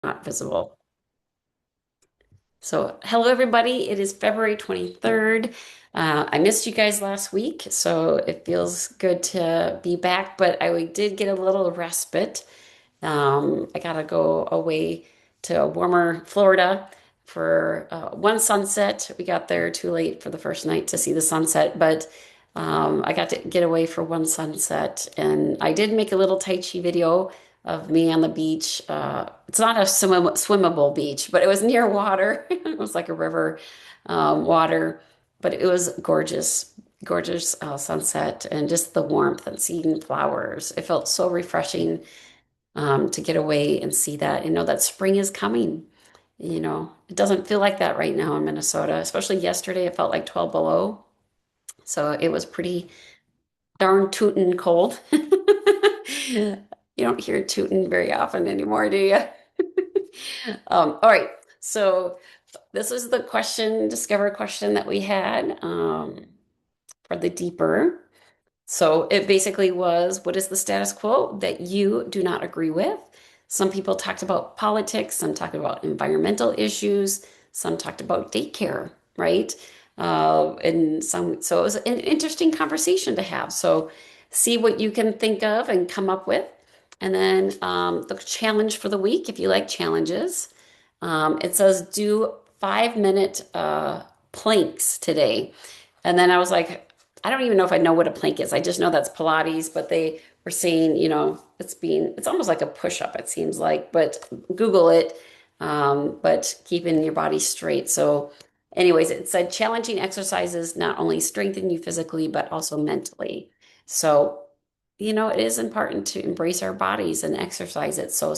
not visible. So, hello everybody. It is February 23rd. I missed you guys last week, so it feels good to be back, but I did get a little respite. I got to go away to warmer Florida for one sunset. We got there too late for the first night to see the sunset, but I got to get away for one sunset. And I did make a little Tai Chi video of me on the beach. It's not a swimmable beach, but it was near water. It was like a river water, but it was gorgeous. Gorgeous sunset and just the warmth and seeing flowers. It felt so refreshing to get away and see that and know that spring is coming. You know, it doesn't feel like that right now in Minnesota, especially yesterday. It felt like 12 below. So it was pretty darn tootin' cold. You don't hear tootin' very often anymore, do you? All right. So this is the discover question that we had for the deeper. So it basically was, what is the status quo that you do not agree with? Some people talked about politics, some talked about environmental issues, some talked about daycare, right? So it was an interesting conversation to have. So see what you can think of and come up with. And then the challenge for the week, if you like challenges, it says do 5 minute planks today. And then I was like, I don't even know if I know what a plank is. I just know that's Pilates, but they were saying, it's almost like a push-up, it seems like, but Google it, but keeping your body straight. So anyways, it said challenging exercises not only strengthen you physically, but also mentally. So, it is important to embrace our bodies and exercise it. So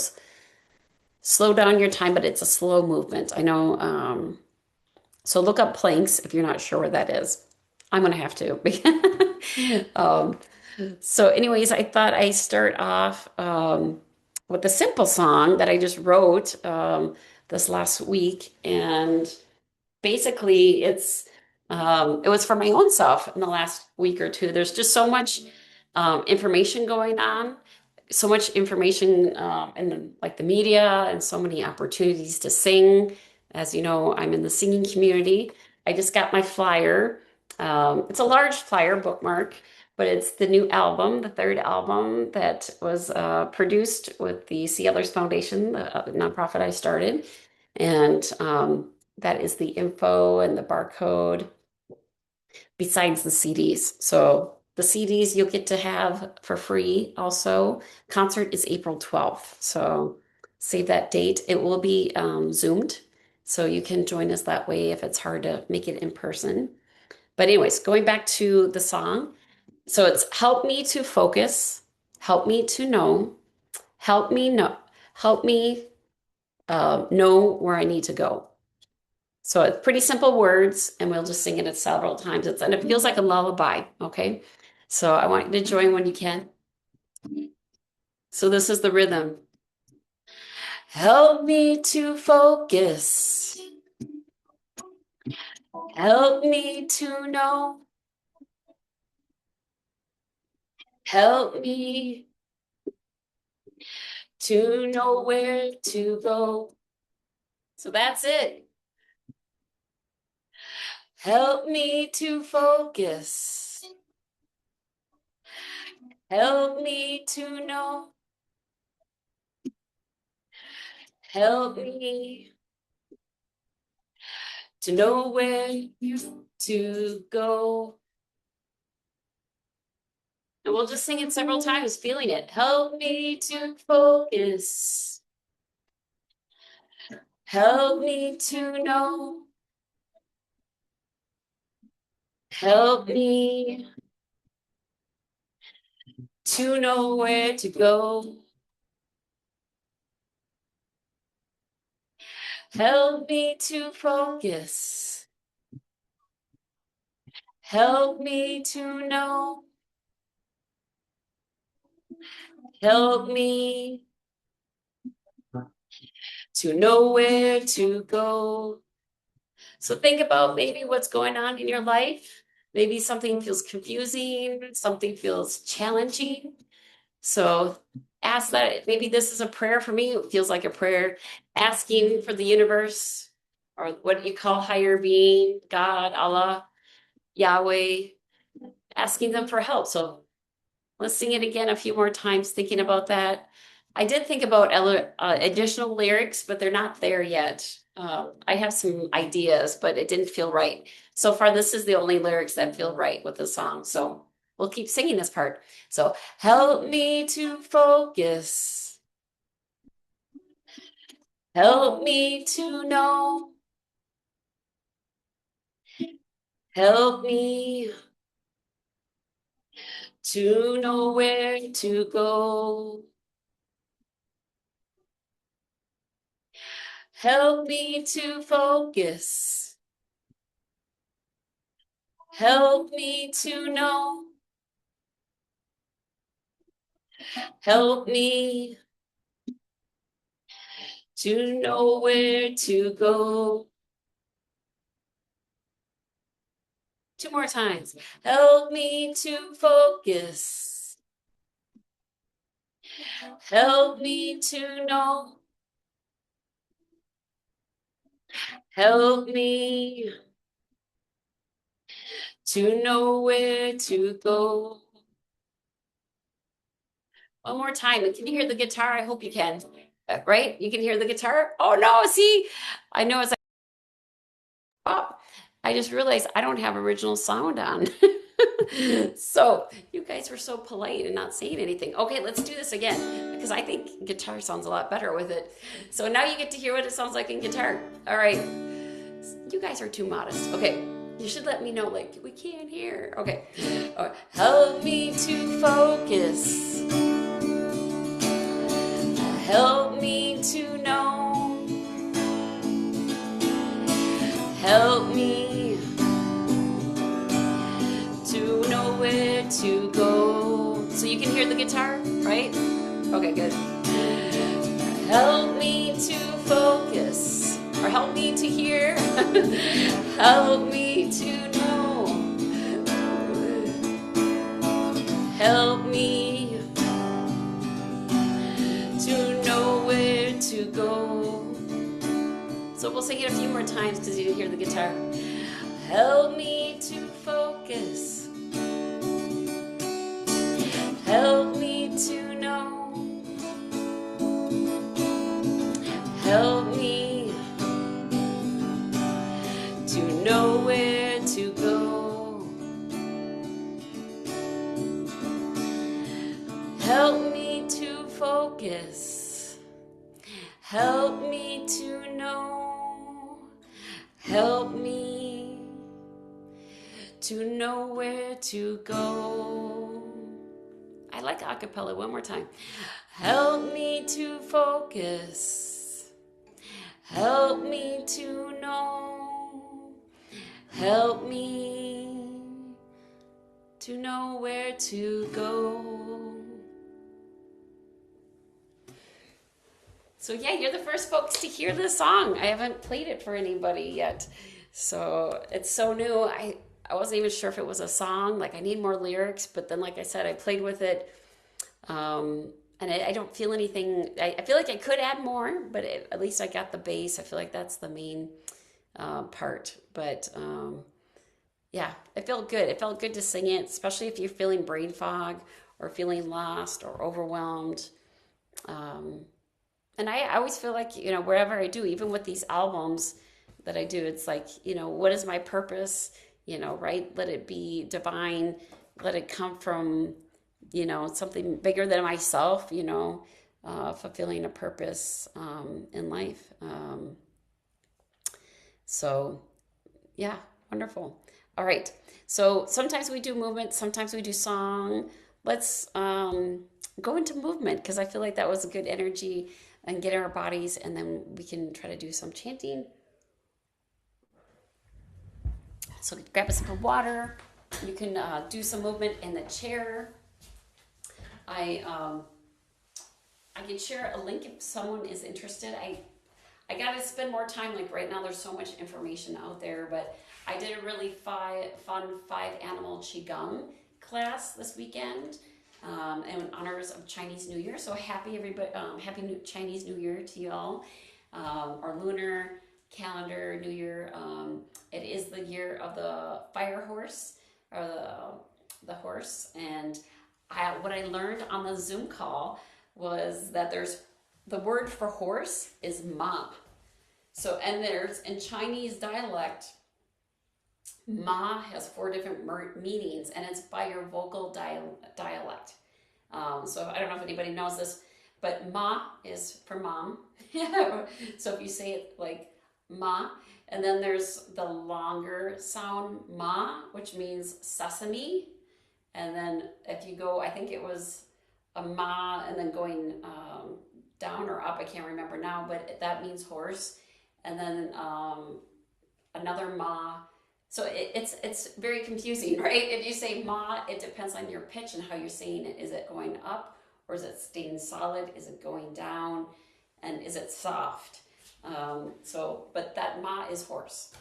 slow down your time, but it's a slow movement. I know, so look up planks if you're not sure what that is. I'm gonna have to. So anyways, I thought I start off with a simple song that I just wrote this last week, and basically it was for my own self in the last week or two. There's just so much information going on, so much information in the media, and so many opportunities to sing. As you know, I'm in the singing community. I just got my flyer. It's a large flyer bookmark, but it's the new album, the third album that was produced with the Sea Others Foundation, the nonprofit I started. And that is the info and the barcode besides the CDs. So the CDs you'll get to have for free also. Concert is April 12th. So save that date. It will be Zoomed. So you can join us that way if it's hard to make it in person. But anyways, going back to the song. So it's help me to focus, help me to know, help me know where I need to go. So it's pretty simple words, and we'll just sing it several times. And it feels like a lullaby, okay? So I want you to join when you can. So this is the rhythm. Help me to focus. Help me to know. Help me to know where to go. So that's it. Help me to focus. Help me to know. Help me to know where to go. And we'll just sing it several times, feeling it. Help me to focus. Help me to know. Help me to know where to go. Help me to focus. Help me to know. Help me to know where to go. So think about maybe what's going on in your life. Maybe something feels confusing, something feels challenging. So ask that maybe this is a prayer for me. It feels like a prayer asking for the universe or what you call higher being, God, Allah, Yahweh, asking them for help. So let's sing it again a few more times, thinking about that. I did think about additional lyrics, but they're not there yet. I have some ideas, but it didn't feel right. So far, this is the only lyrics that feel right with the song. So we'll keep singing this part. So help me to focus. Help me to know. Help me to know where to go. Help me to focus. Help me to know. Help me to know where to go. Two more times. Help me to focus. Help me to know. Help me to know where to go. One more time. And can you hear the guitar? I hope you can. Right? You can hear the guitar? Oh no, see? I know it's like, oh, I just realized I don't have original sound on. So you guys were so polite and not saying anything. Okay, let's do this again because I think guitar sounds a lot better with it. So now you get to hear what it sounds like in guitar. All right. You guys are too modest. Okay. You should let me know, like, we can't hear. Okay. All right. Help me to focus. Help me to know. Help me to know where to go. So you can hear the guitar, right? Okay, good. Help me to focus, or help me to hear. Help me to know. Help me to know where to go. So we'll sing it a few more times because you didn't hear the guitar. Help me to focus. Help me to know. Help me to know where to go. Help me to focus. Help me to know. Help me to know where to go. I like a cappella. One more time. Help me to focus. Help me to know. Help me to know where to go. So yeah, you're the first folks to hear this song. I haven't played it for anybody yet. So it's so new. I wasn't even sure if it was a song. Like I need more lyrics, but then like I said, I played with it. And I don't feel anything. I feel like I could add more, but at least I got the bass. I feel like that's the main part. But yeah, it felt good. It felt good to sing it, especially if you're feeling brain fog or feeling lost or overwhelmed. And I always feel like, wherever I do, even with these albums that I do, it's like, what is my purpose? Right? Let it be divine. Let it come from, something bigger than myself, fulfilling a purpose in life. So, yeah, wonderful. All right. So sometimes we do movement, sometimes we do song. Let's go into movement because I feel like that was a good energy and get in our bodies, and then we can try to do some chanting. So grab a sip of water. You can do some movement in the chair. I can share a link if someone is interested. I got to spend more time. Like right now, there's so much information out there, but I did a really fun 5-animal qigong class this weekend. in honors of Chinese New Year. So happy everybody, Chinese New Year to you all. Our lunar calendar New Year. It is the year of the fire horse, or the horse. And what I learned on the Zoom call was that the word for horse is ma. So, and there's in Chinese dialect, ma has 4 different meanings, and it's by your vocal dialect. So I don't know if anybody knows this, but ma is for mom. So if you say it like ma, and then there's the longer sound ma, which means sesame. And then if you go, I think it was a ma, and then going down or up, I can't remember now, but that means horse. And then another ma. So it's very confusing, right? If you say ma, it depends on your pitch and how you're saying it. Is it going up, or is it staying solid? Is it going down? And is it soft? But that ma is horse.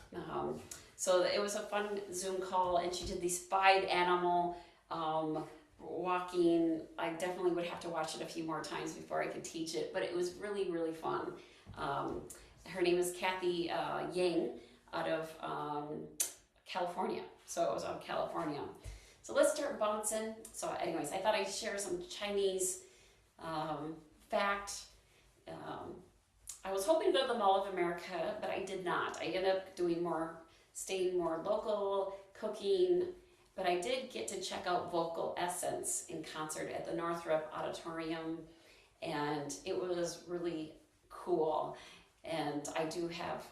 So it was a fun Zoom call, and she did these 5 animal walking. I definitely would have to watch it a few more times before I could teach it, but it was really, really fun. Her name is Kathy Yang, out of California. So it was out of California. So let's start bouncing. So anyways, I thought I'd share some Chinese fact. I was hoping to go to the Mall of America, but I did not. I ended up staying more local, cooking, but I did get to check out Vocal Essence in concert at the Northrop Auditorium, and it was really cool. And I do have,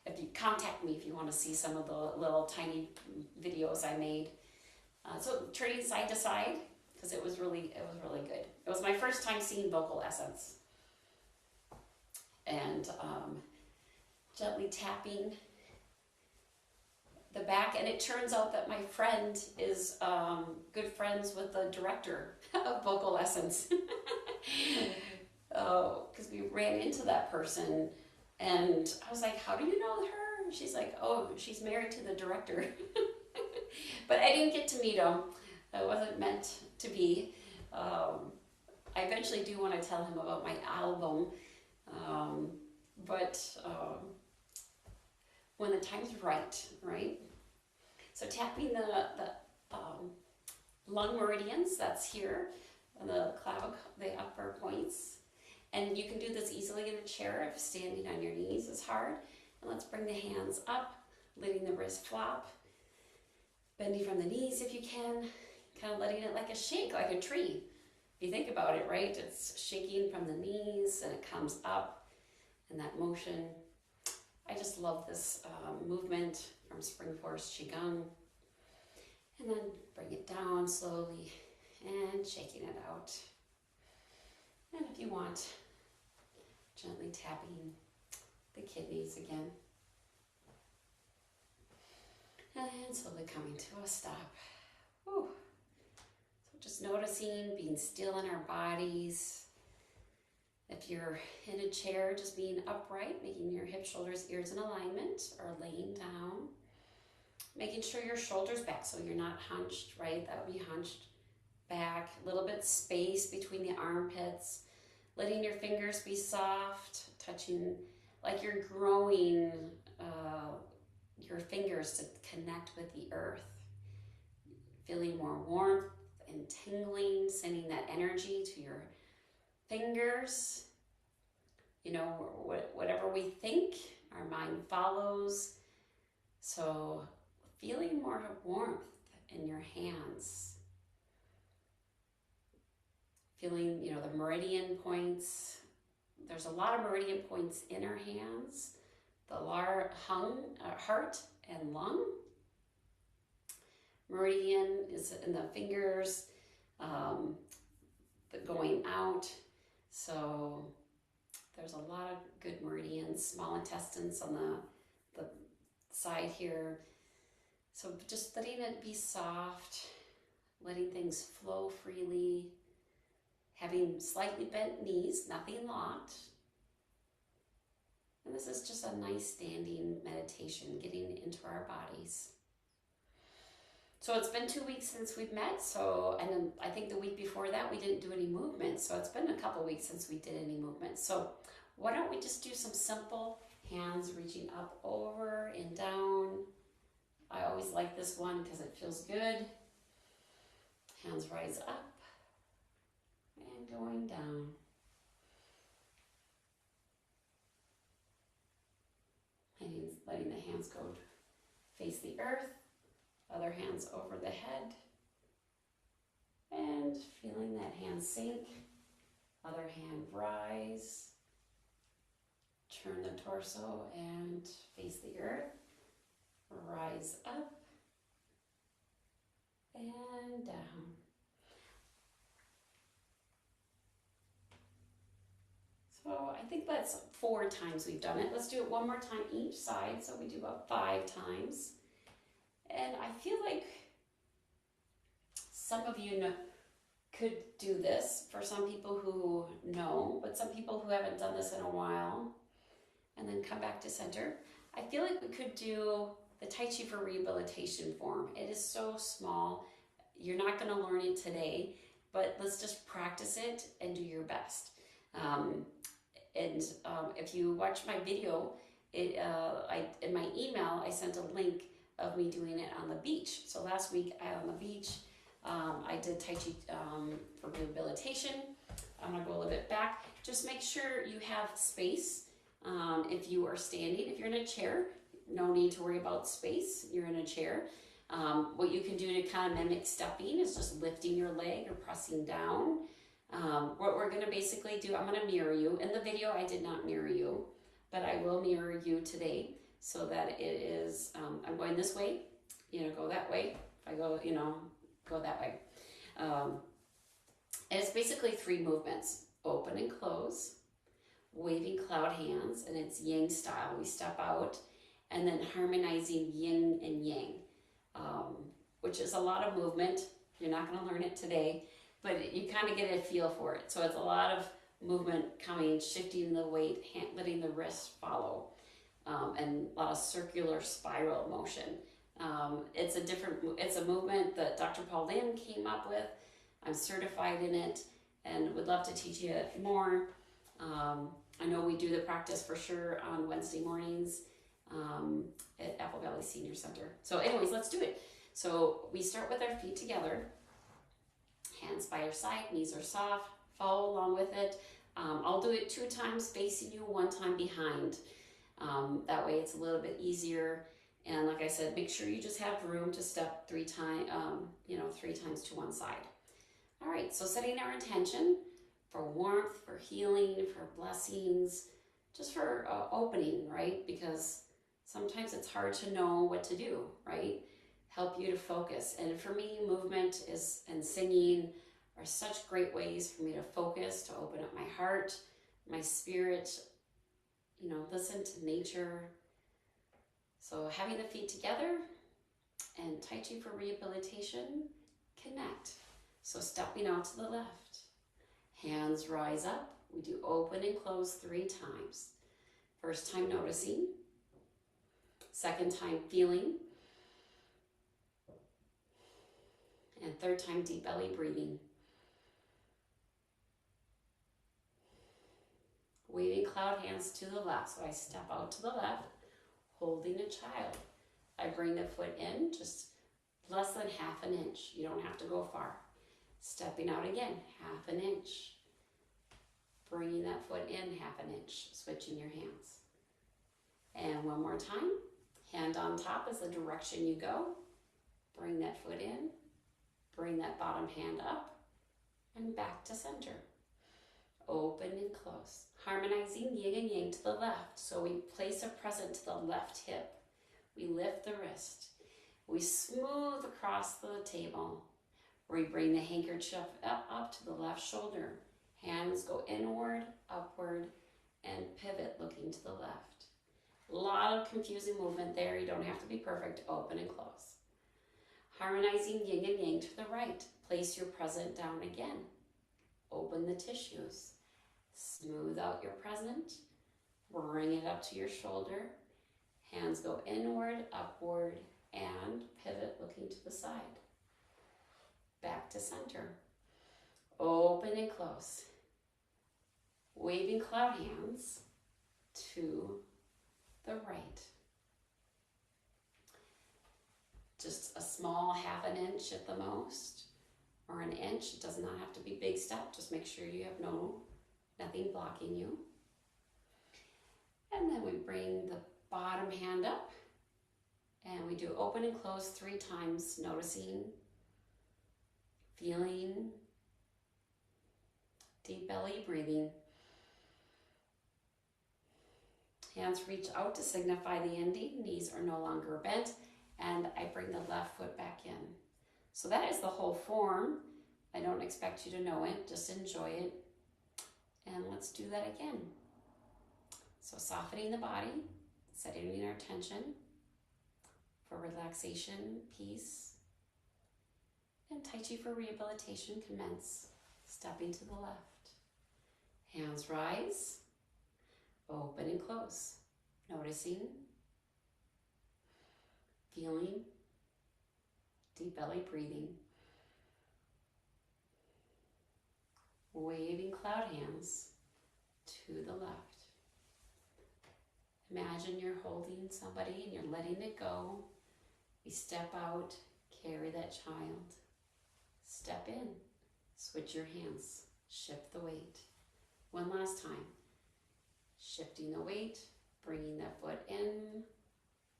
if you contact me if you want to see some of the little tiny videos I made. So turning side to side, because it was really good. It was my first time seeing Vocal Essence. And gently tapping the back, and it turns out that my friend is good friends with the director of Vocal Essence. Because we ran into that person, and I was like, how do you know her? And she's like, oh, she's married to the director. But I didn't get to meet him. It wasn't meant to be. I eventually do want to tell him about my album, but when the time's right? So tapping the lung meridians, that's here, the upper points. And you can do this easily in a chair if standing on your knees is hard. And let's bring the hands up, letting the wrist flop, bending from the knees if you can, kind of letting it like a shake, like a tree. If you think about it, right? It's shaking from the knees and it comes up, and that motion. I just love this movement from Spring Forest Qigong. And then bring it down slowly and shaking it out. And if you want, gently tapping the kidneys again. And slowly coming to a stop. Whew. So just noticing, being still in our bodies. If you're in a chair, just being upright, making your hips, shoulders, ears in alignment, or laying down. Making sure your shoulders back so you're not hunched, right? That would be hunched back. A little bit space between the armpits. Letting your fingers be soft, touching like you're growing your fingers to connect with the earth. Feeling more warmth and tingling, sending that energy to your fingers. You know, whatever we think, our mind follows. So feeling more warmth in your hands. Feeling, you know, the meridian points. There's a lot of meridian points in our hands. The heart and lung. Meridian is in the fingers, going out. So there's a lot of good meridians, small intestines on the side here. So just letting it be soft, letting things flow freely, having slightly bent knees, nothing locked. And this is just a nice standing meditation, getting into our bodies. So it's been 2 weeks since we've met. So, and then I think the week before that we didn't do any movement. So it's been a couple weeks since we did any movement. So why don't we just do some simple hands reaching up, over and down. I always like this one because it feels good. Hands rise up and going down. And letting the hands go face the earth. Other hands over the head. And feeling that hand sink. Other hand rise. Turn the torso and face the earth. Rise up. And down. So I think that's 4 times we've done it. Let's do it one more time each side. So we do about 5 times. And I feel like some of you could do this for some people who know, but some people who haven't done this in a while, and then come back to center. I feel like we could do the Tai Chi for Rehabilitation form. It is so small. You're not going to learn it today, but let's just practice it and do your best. If you watch my video, in my email, I sent a link of me doing it on the beach. So last week on the beach, I did Tai Chi for rehabilitation. I'm gonna go a little bit back. Just make sure you have space. If you are standing, if you're in a chair, no need to worry about space. You're in a chair. What you can do to kind of mimic stepping is just lifting your leg or pressing down. What we're gonna basically do, I'm gonna mirror you. In the video, I did not mirror you, but I will mirror you today. So that it is, I'm going this way, go that way. If I go, go that way. And it's basically 3 movements: open and close, waving cloud hands, and it's yang style. We step out, and then harmonizing yin and yang, which is a lot of movement. You're not gonna learn it today, but you kind of get a feel for it. So it's a lot of movement coming, shifting the weight, letting the wrist follow. And a lot of circular spiral motion. It's a movement that Dr. Paul Lim came up with. I'm certified in it and would love to teach you more. I know we do the practice for sure on Wednesday mornings at Apple Valley Senior Center. So anyways, let's do it. So we start with our feet together, hands by your side, knees are soft, follow along with it. I'll do it 2 times facing you, 1 time behind. That way it's a little bit easier. And like I said, make sure you just have room to step 3 times, 3 times to one side. All right, so setting our intention for warmth, for healing, for blessings, just for opening, right? Because sometimes it's hard to know what to do, right? Help you to focus. And for me, movement and singing are such great ways for me to focus, to open up my heart, my spirit, listen to nature. So having the feet together and Tai Chi for rehabilitation, connect. So stepping out to the left, hands rise up. We do open and close 3 times. First time noticing, second time feeling, and third time deep belly breathing. Waving cloud hands to the left. So I step out to the left, holding a child. I bring the foot in just less than ½ an inch. You don't have to go far. Stepping out again, ½ an inch. Bringing that foot in ½ an inch, switching your hands. And one more time. Hand on top is the direction you go. Bring that foot in. Bring that bottom hand up. And back to center. Open and close. Harmonizing yin and yang to the left. So we place a present to the left hip. We lift the wrist. We smooth across the table. We bring the handkerchief up to the left shoulder. Hands go inward, upward, and pivot looking to the left. A lot of confusing movement there. You don't have to be perfect. Open and close. Harmonizing yin and yang to the right. Place your present down again. Open the tissues. Smooth out your present. Bring it up to your shoulder. Hands go inward, upward, and pivot looking to the side. Back to center. Open and close. Waving cloud hands to the right. Just a small half an inch at the most, or an inch. It does not have to be a big step. Just make sure you have nothing blocking you. And then we bring the bottom hand up and we do open and close 3 times, noticing, feeling, deep belly breathing. Hands reach out to signify the ending. Knees are no longer bent, and I bring the left foot back in. So that is the whole form. I don't expect you to know it, just enjoy it. And let's do that again. So softening the body, setting our tension for relaxation, peace, and Tai Chi for rehabilitation commence. Stepping to the left. Hands rise, open and close. Noticing, feeling, deep belly breathing. Waving cloud hands to the left. Imagine you're holding somebody and you're letting it go. You step out, carry that child. Step in, switch your hands, shift the weight. One last time. Shifting the weight, bringing that foot in,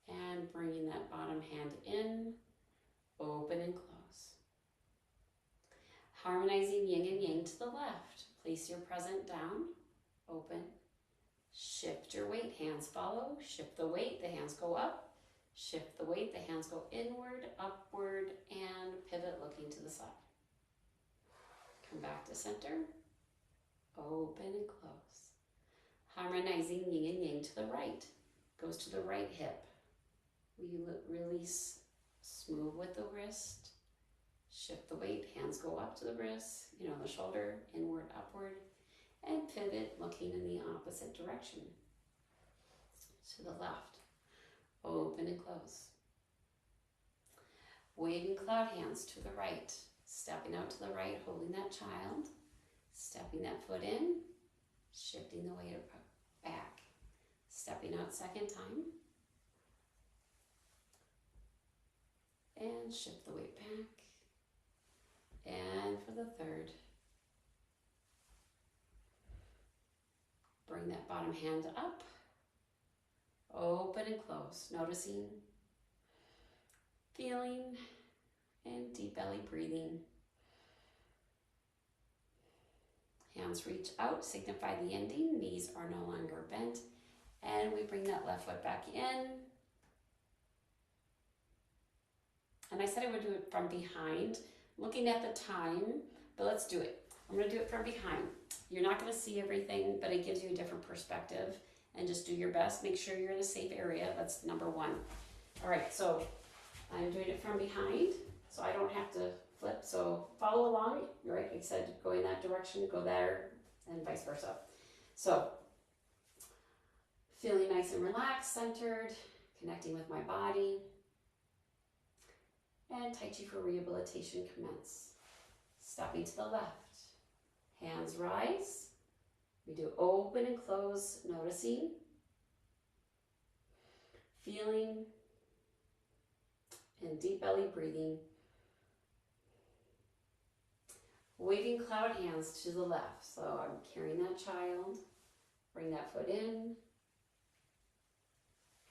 and bringing that bottom hand in, open and close. Harmonizing yin and yang to the left. Place your present down, open. Shift your weight, hands follow. Shift the weight, the hands go up. Shift the weight, the hands go inward, upward, and pivot looking to the side. Come back to center, open and close. Harmonizing yin and yang to the right. Goes to the right hip. We release, smooth with the wrist. Shift the weight, hands go up to the wrist, the shoulder, inward, upward, and pivot looking in the opposite direction. To the left, open and close. Waving cloud hands to the right, stepping out to the right, holding that child, stepping that foot in, shifting the weight back, stepping out second time, and shift the weight back. And for the third, bring that bottom hand up, open and close, noticing, feeling, and deep belly breathing. Hands reach out, signify the ending, knees are no longer bent, and we bring that left foot back in. And I said I would do it from behind, looking at the time, but let's do it. I'm going to do it from behind. You're not going to see everything, but it gives you a different perspective, and just do your best. Make sure you're in a safe area. That's number one. All right, so I'm doing it from behind, so I don't have to flip. So follow along. You're right, I said go in that direction, go there, and vice versa. So feeling nice and relaxed, centered, connecting with my body. And Tai Chi for rehabilitation commence. Stepping to the left. Hands rise. We do open and close, noticing, feeling, and deep belly breathing. Waving cloud hands to the left. So I'm carrying that child. Bring that foot in.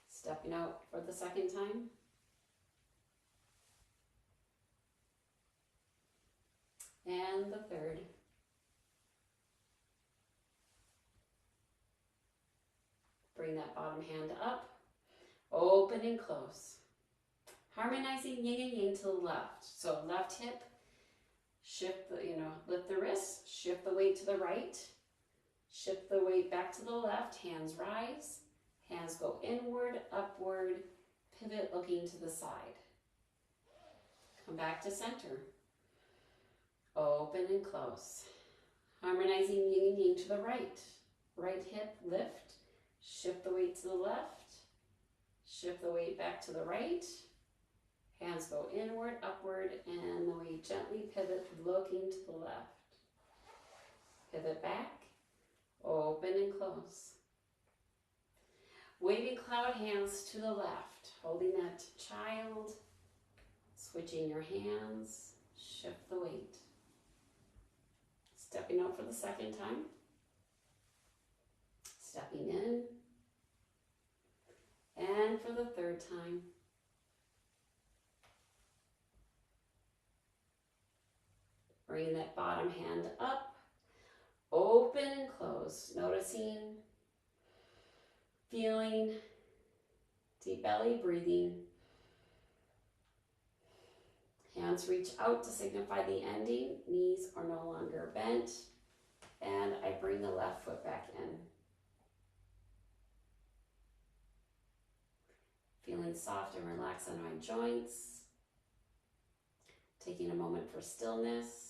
Stepping out for the second time. And the third. Bring that bottom hand up, open and close. Harmonizing yin and yang to the left. So left hip, shift the, lift the wrist, shift the weight to the right, shift the weight back to the left, hands rise, hands go inward, upward, pivot looking to the side. Come back to center. Open and close. Harmonizing yin and yang to the right. Right hip, lift. Shift the weight to the left. Shift the weight back to the right. Hands go inward, upward, and then we gently pivot, looking to the left. Pivot back, open and close. Waving cloud hands to the left, holding that child, switching your hands, shift the weight. Stepping out for the second time. Stepping in. And for the third time. Bring that bottom hand up, open and close, noticing, feeling, deep belly breathing. Hands reach out to signify the ending, knees are no longer bent, and I bring the left foot back in. Feeling soft and relaxed on my joints. Taking a moment for stillness.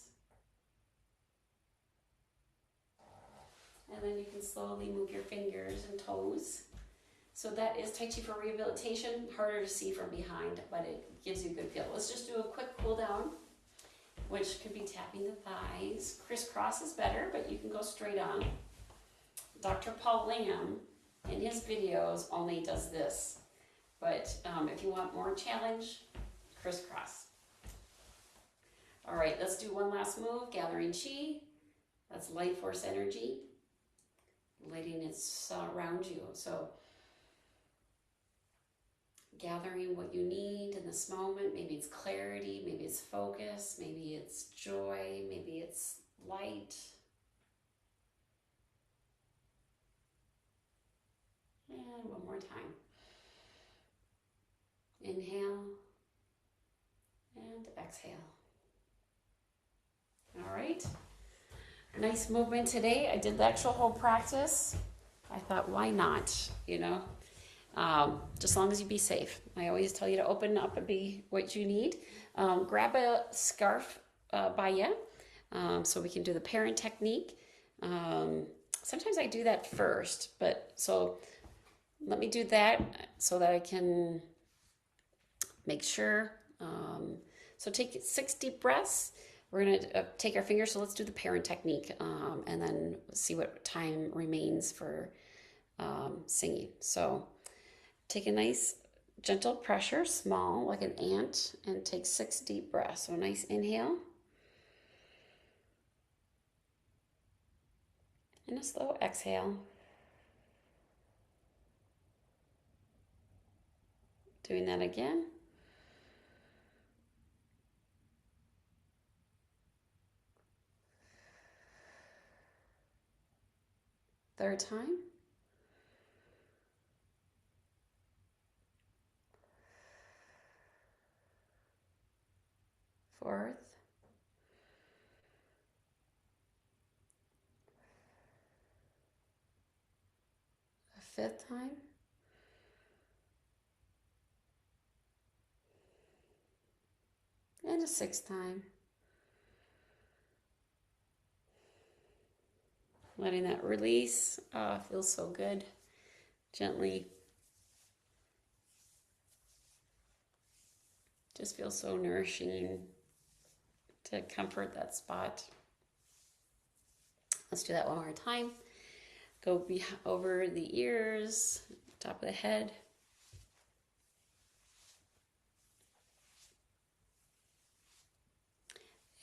And then you can slowly move your fingers and toes. So that is Tai Chi for rehabilitation. Harder to see from behind, but it gives you a good feel. Let's just do a quick cool down, which could be tapping the thighs. Crisscross is better, but you can go straight on. Dr. Paul Lamb, in his videos, only does this. But if you want more challenge, crisscross. All right, let's do one last move, gathering chi. That's light force energy. Letting it surround you. So gathering what you need in this moment. Maybe it's clarity, maybe it's focus, maybe it's joy, maybe it's light. And one more time. Inhale and exhale. All right. Nice movement today. I did the actual whole practice. I thought, why not? You know, just as long as you be safe. I always tell you to open up and be what you need. Grab a scarf by you so we can do the parent technique. Sometimes I do that first, but so let me do that so that I can make sure. So take 6 deep breaths. We're going to take our fingers, so let's do the parent technique and then see what time remains for singing. So take a nice gentle pressure, small, like an ant, and take 6 deep breaths. So a nice inhale. And a slow exhale. Doing that again. Third time. Fourth. A fifth time. And a 6th time. Letting that release. Feels so good. Gently. Just feels so nourishing to comfort that spot. Let's do that one more time. Go over the ears, top of the head.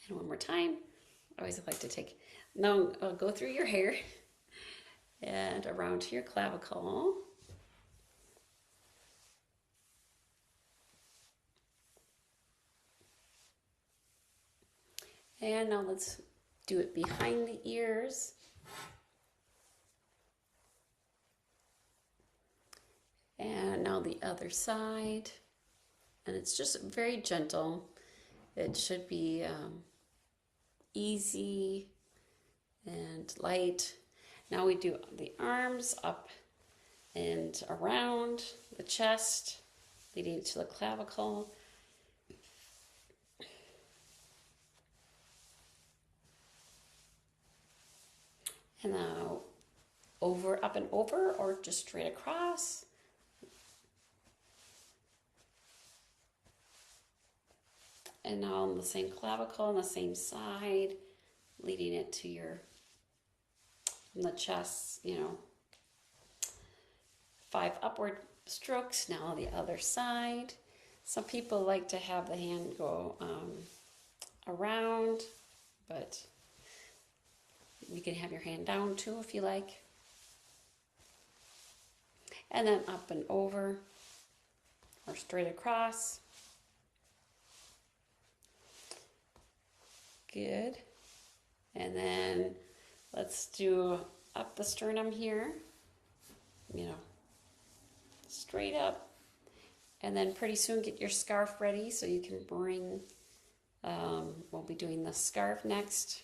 And one more time. I always like to take, now go through your hair and around to your clavicle. And now let's do it behind the ears. And now the other side. And it's just very gentle. It should be easy and light. Now we do the arms up and around the chest, leading to the clavicle. And now over, up and over, or just straight across. And now on the same clavicle on the same side, leading it to your, from the chest, you know, 5 upward strokes. Now the other side. Some people like to have the hand go around, but you can have your hand down too if you like. And then up and over or straight across. Good. And then let's do up the sternum here, you know, straight up. And then pretty soon get your scarf ready so you can bring, we'll be doing the scarf next.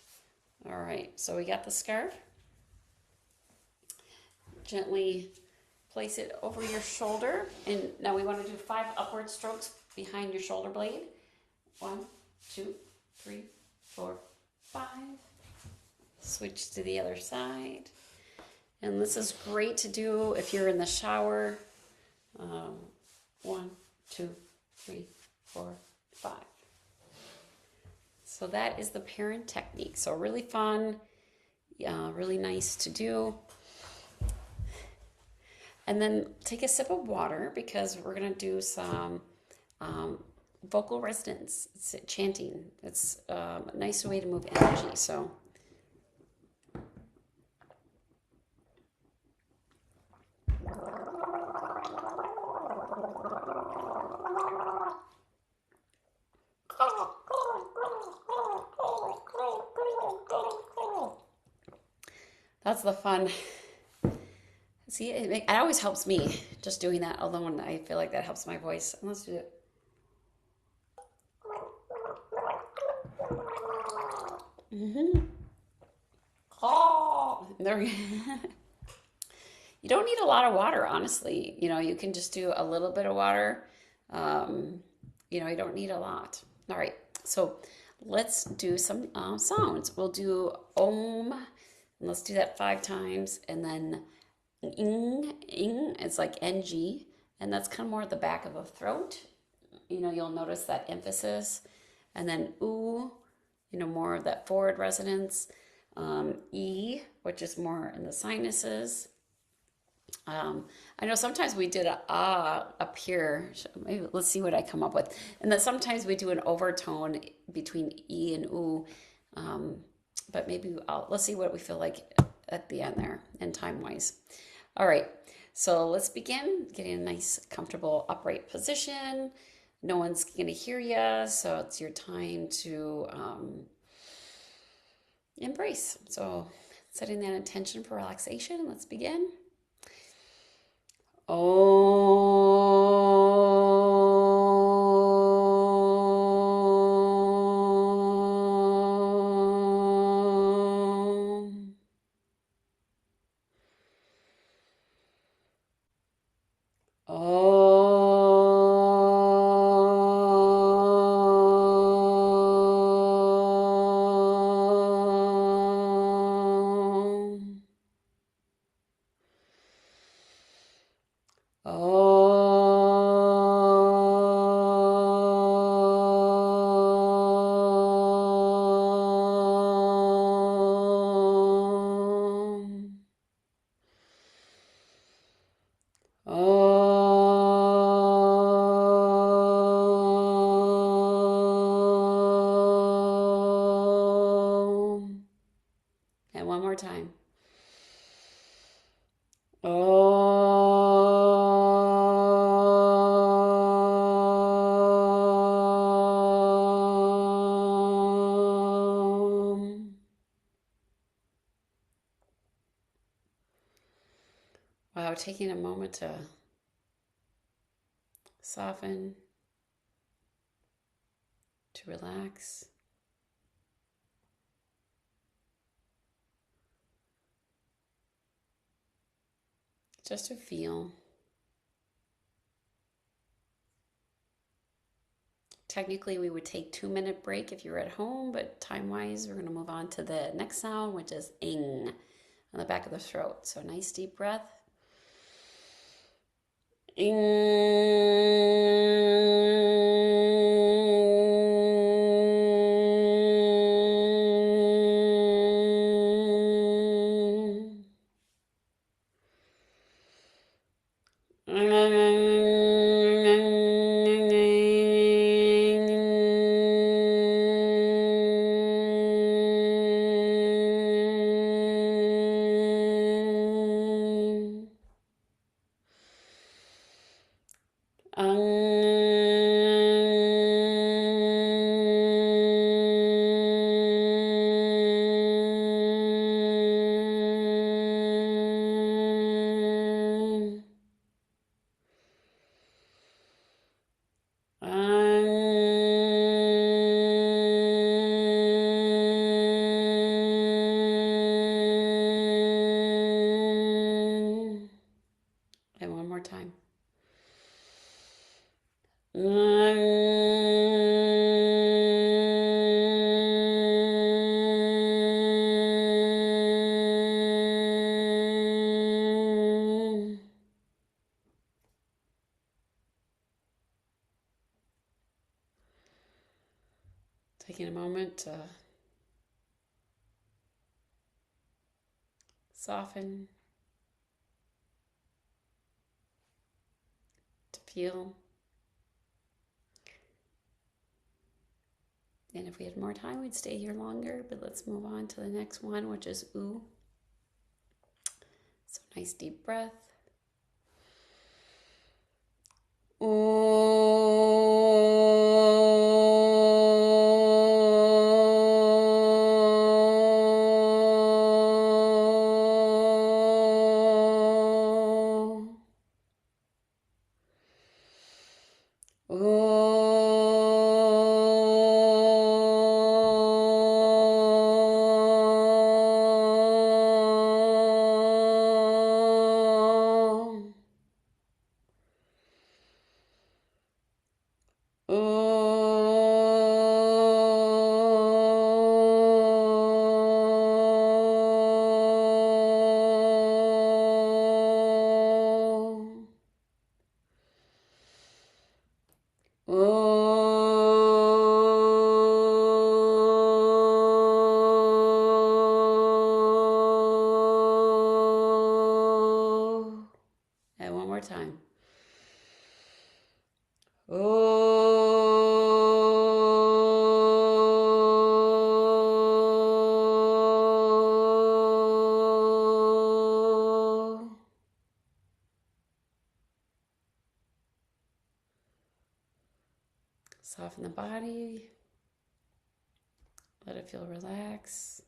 All right, so we got the scarf. Gently place it over your shoulder. And now we want to do 5 upward strokes behind your shoulder blade. 1, 2, 3, 4, 5. Switch to the other side. And this is great to do if you're in the shower. 1, 2, 3, 4, 5. So that is the parent technique. So really fun, really nice to do. And then take a sip of water because we're going to do some vocal resonance, chanting. It's a nice way to move energy. So that's the fun. See, it always helps me just doing that alone. I feel like that helps my voice. And let's do it. Oh, there we go. You don't need a lot of water, honestly. You know, you can just do a little bit of water. You know, you don't need a lot. All right, so let's do some sounds. We'll do Om, and let's do that 5 times, and then ing, it's like ng, and that's kind of more at the back of the throat. You know, you'll notice that emphasis. And then oo, you know, more of that forward resonance. E, which is more in the sinuses. I know sometimes we did a up here. Maybe let's see what I come up with. And then sometimes we do an overtone between E and oo. But maybe let's see what we feel like at the end there and time-wise. All right, so let's begin getting a nice, comfortable, upright position. No one's going to hear you, so it's your time to embrace. So setting that intention for relaxation, let's begin. And one more time. Wow, taking a moment to soften, to relax. Just to feel. Technically, we would take 2-minute break if you're at home, but time-wise, we're going to move on to the next sound, which is ing on the back of the throat. So nice deep breath. Ing. And one more time. Taking a moment to soften, to feel. And if we had more time, we'd stay here longer, but let's move on to the next one, which is ooh. So nice deep breath. Ooh. And one more time. Soften the body. Let it feel relaxed.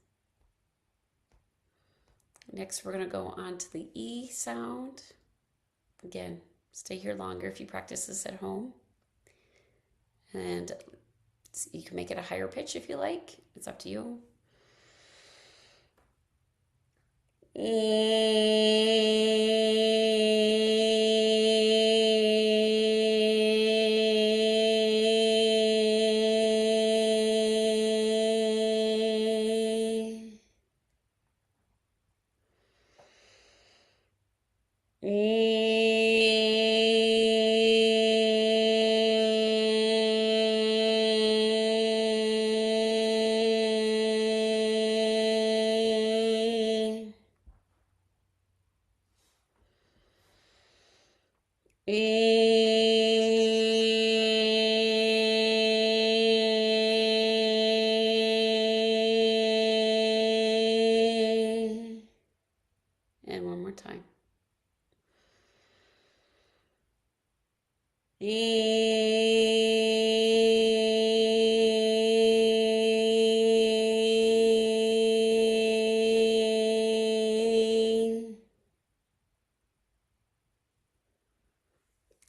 Next, we're going to go on to the E sound. Again, stay here longer if you practice this at home. And you can make it a higher pitch if you like. It's up to you. And one more time.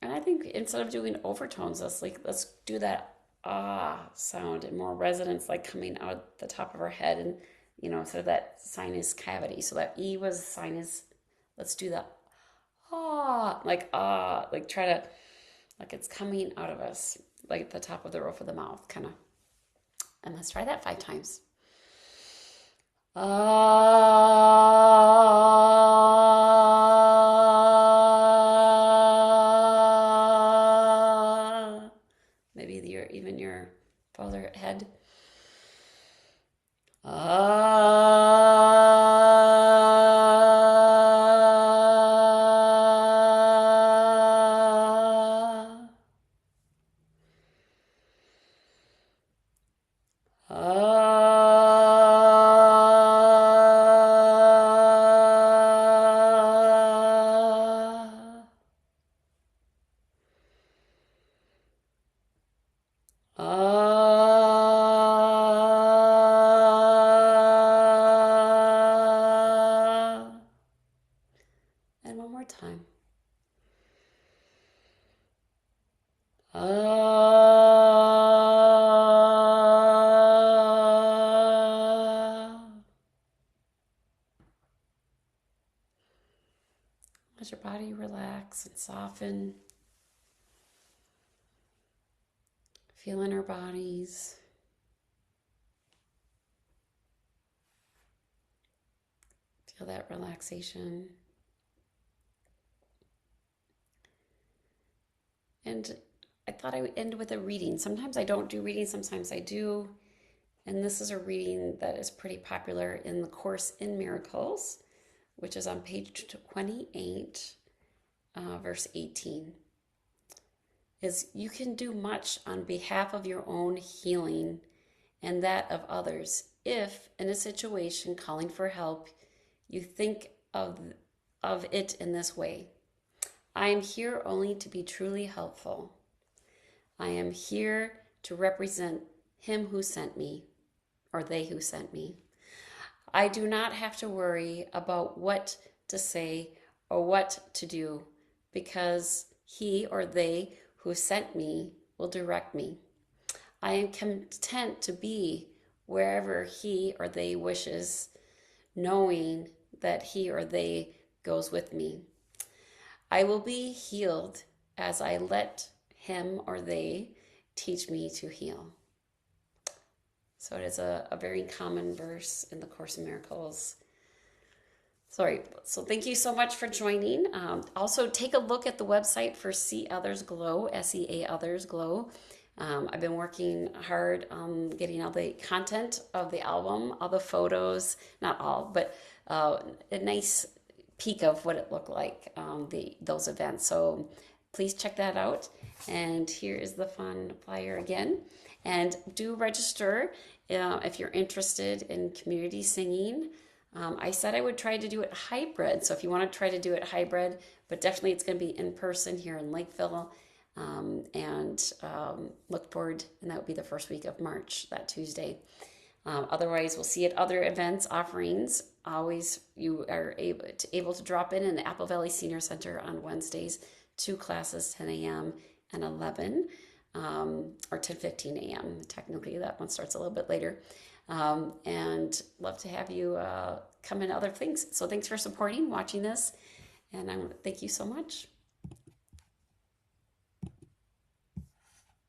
And I think instead of doing overtones, let's do that ah sound and more resonance, like coming out the top of our head, and so that sinus cavity. So that E was sinus. Let's do that like try to, like it's coming out of us, like at the top of the roof of the mouth, kind of. And let's try that 5 times. Maybe even your forehead. Let your body relax and soften. Feel in our bodies. Feel that relaxation. And I thought I would end with a reading. Sometimes I don't do readings, sometimes I do. And this is a reading that is pretty popular in the Course in Miracles, which is on page 28, verse 18. Is you can do much on behalf of your own healing and that of others if, in a situation calling for help, you think of it in this way. I am here only to be truly helpful. I am here to represent him who sent me, or they who sent me. I do not have to worry about what to say or what to do, because he or they who sent me will direct me. I am content to be wherever he or they wishes, knowing that he or they goes with me. I will be healed as I let him or they teach me to heal. So it is a very common verse in the Course in Miracles. Sorry. So thank you so much for joining. Also, take a look at the website for See Others Glow, SEA Others Glow. I've been working hard on getting all the content of the album, all the photos, not all, but a nice peek of what it looked like, those events. So please check that out. And here is the fun flyer again. And do register if you're interested in community singing. I said I would try to do it hybrid. So if you want to try to do it hybrid, but definitely it's going to be in person here in Lakeville. Look forward, and that would be the first week of March, that Tuesday. Otherwise, we'll see at other events, offerings. Always, you are able to drop in the Apple Valley Senior Center on Wednesdays, 2 classes, 10 a.m. and 11, or 10:15 a.m. Technically, that one starts a little bit later. And love to have you come in other things. So thanks for supporting, watching this, and thank you so much.